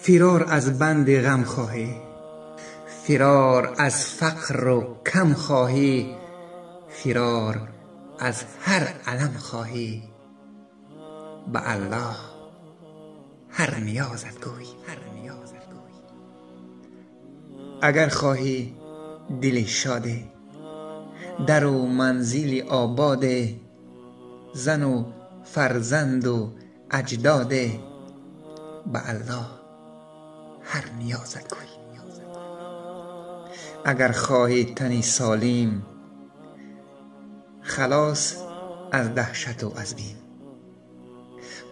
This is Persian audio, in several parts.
فرار از بند غم خواهی، فرار از فقر و کم خواهی، فرار از هر الم خواهی، به الله هر نیازت گوی. اگر خواهی دل شاده، در و منزل آباده، زن و فرزند و اجداده، به الله هر نیازت گوی. اگر خواهی تنی سالم، خلاص از دهشت و از بیم،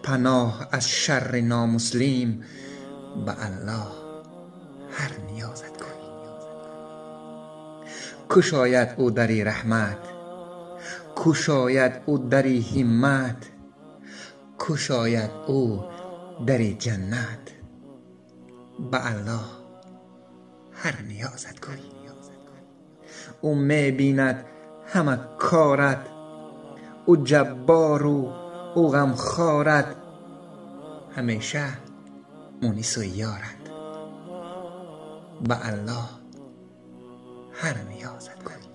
پناه از شر نامسلم، به الله هر نیازت گوی. گشاید او در رحمت، گشاید او در همت، گشاید او در جنت، به الله هر نیازت گوی. او می بیند همه کارت، او جبار و او غمخوارت، همیشه مونس و یارت، به الله هر نیازت گوی.